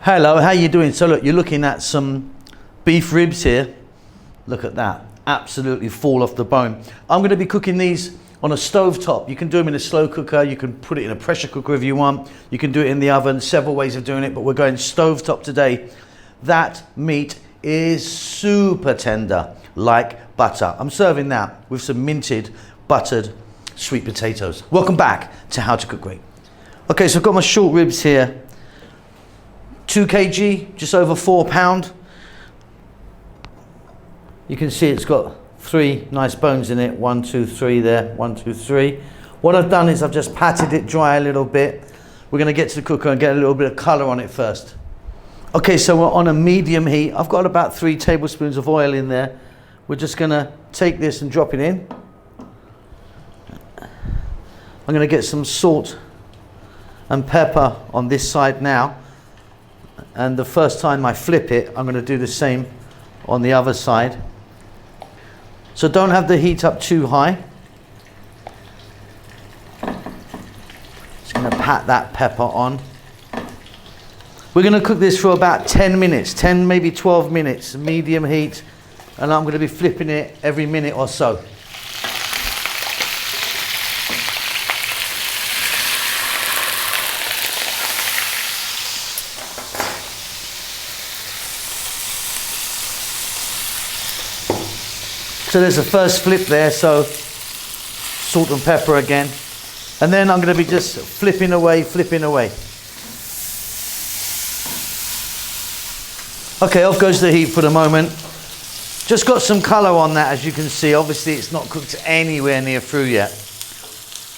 Hello, how you doing? So look, you're looking at some beef ribs here. Look at that, absolutely fall off the bone. I'm going to be cooking these on a stove top. You can do them in a slow cooker, you can put it in a pressure cooker if you want, you can do it in the oven, several ways of doing it, but we're going stove top today. That meat is super tender, like butter. I'm serving that with some minted, buttered sweet potatoes. Welcome back to How to Cook Great. Okay, so I've got my short ribs here. 2 kg, just over 4 pound. You can see it's got 3 nice bones in it. 1, 2, 3 there. 1, 2, 3. What I've done is I've just patted it dry a little bit. We're going to get to the cooker and get a little bit of colour on it first. Okay, so we're on a medium heat. I've got about 3 tablespoons of oil in there. We're just going to take this and drop it in. I'm going to get some salt and pepper on this side now. And the first time I flip it, I'm going to do the same on the other side. So don't have the heat up too high. Just going to pat that pepper on. We're going to cook this for about 10 minutes, 10 maybe 12 minutes, medium heat, and I'm going to be flipping it every minute or so. So there's the first flip there, so salt and pepper again. And then I'm going to be just flipping away, flipping away. Okay, off goes the heat for the moment. Just got some colour on that, as you can see. Obviously it's not cooked anywhere near through yet.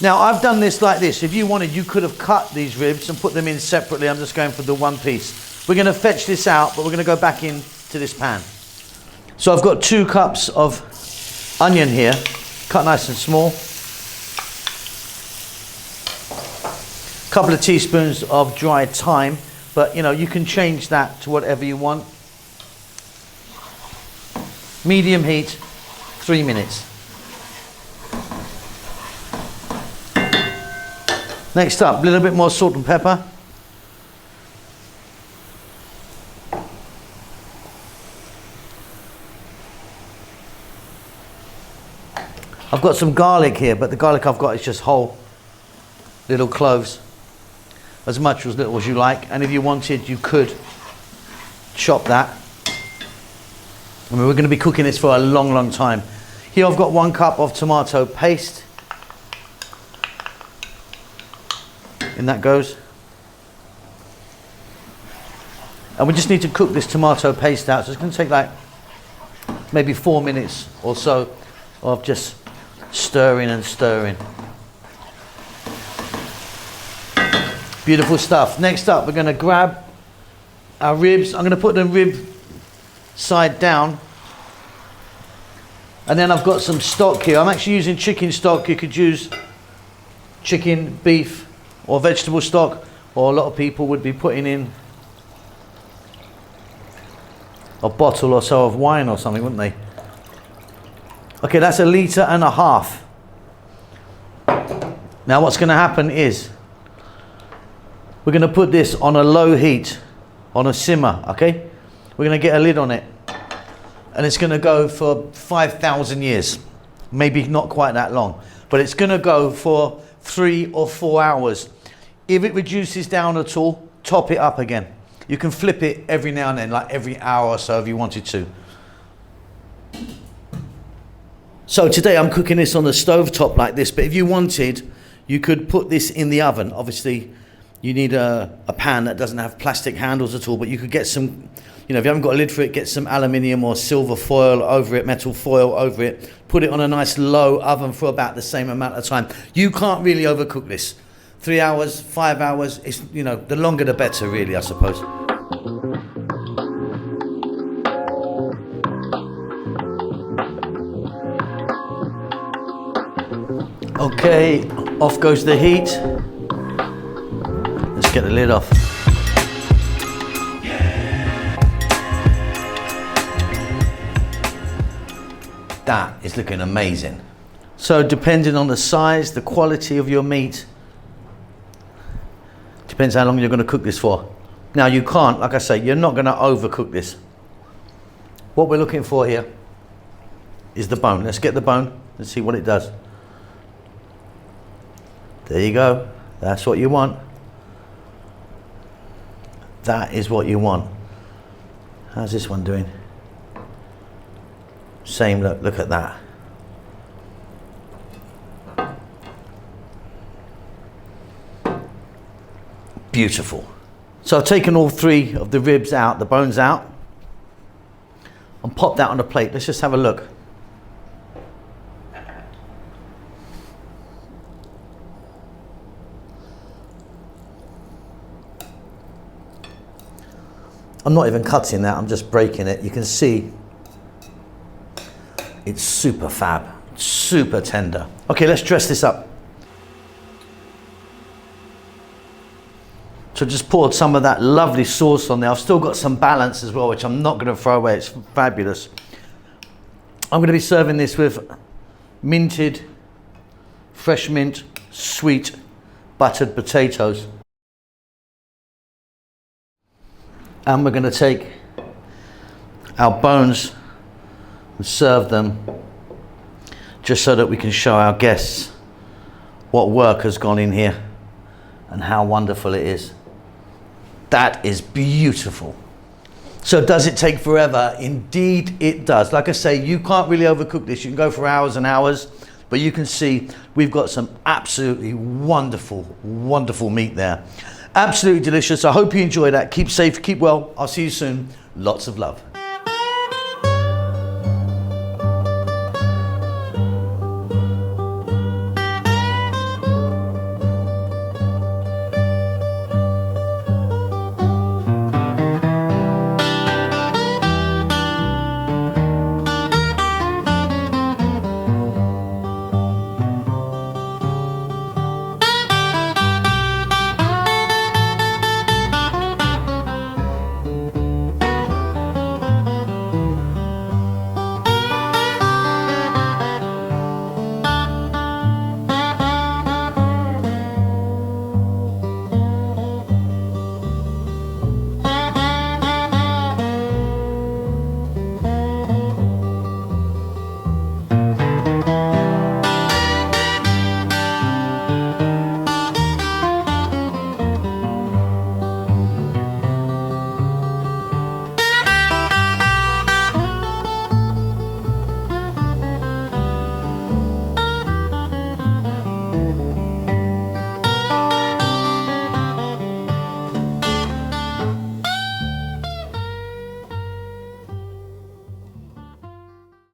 Now I've done this like this. If you wanted, you could have cut these ribs and put them in separately. I'm just going for the one piece. We're going to fetch this out, but we're going to go back into this pan. So I've got 2 cups of onion here, cut nice and small. Couple of teaspoons of dried thyme, but you know, you can change that to whatever you want. Medium heat, 3 minutes. Next up, a little bit more salt and pepper. I've got some garlic here, but the garlic I've got is just whole little cloves, as much or as little as you like. And if you wanted, you could chop that. I mean, we're going to be cooking this for a long, long time. Here I've got 1 cup of tomato paste. In that goes. And we just need to cook this tomato paste out. So it's going to take like maybe 4 minutes or so of just stirring and stirring. Beautiful stuff. Next up, we're going to grab our ribs. I'm going to put the rib side down. And then I've got some stock here. I'm actually using chicken stock. You could use chicken, beef, or vegetable stock, or a lot of people would be putting in a bottle or so of wine or something, wouldn't they? Okay, that's 1.5 liters. Now what's going to happen is we're going to put this on a low heat, on a simmer, okay? We're going to get a lid on it. And it's going to go for 5,000 years. Maybe not quite that long. But it's going to go for 3 or 4 hours. If it reduces down at all, top it up again. You can flip it every now and then, like every hour or so if you wanted to. So today I'm cooking this on the stove top like this, but if you wanted, you could put this in the oven. Obviously, you need a pan that doesn't have plastic handles at all, but you could get some, you know, if you haven't got a lid for it, get some aluminium or silver foil over it, metal foil over it, put it on a nice low oven for about the same amount of time. You can't really overcook this. 3 hours, 5 hours, it's, you know, the longer the better really, I suppose. Okay, off goes the heat. Let's get the lid off. That is looking amazing. So depending on the size, the quality of your meat, depends how long you're going to cook this for. Now you can't, like I say, you're not going to overcook this. What we're looking for here is the bone. Let's get the bone and see what it does. There you go. That's what you want. That is what you want. How's this one doing? Same look, look at that. Beautiful. So I've taken all 3 of the ribs out, the bones out, and popped that on a plate. Let's just have a look. I'm not even cutting that, I'm just breaking it. You can see it's super fab, super tender. Okay, let's dress this up. So just poured some of that lovely sauce on there. I've still got some balance as well, which I'm not going to throw away. It's fabulous. I'm going to be serving this with minted, fresh mint, sweet, buttered potatoes. And we're going to take our bones and serve them just so that we can show our guests what work has gone in here and how wonderful it is. That is beautiful. So does it take forever? Indeed it does. Like I say, you can't really overcook this. You can go for hours and hours, but you can see we've got some absolutely wonderful, wonderful meat there. Absolutely delicious. I hope you enjoy that. Keep safe, keep well. I'll see you soon. Lots of love.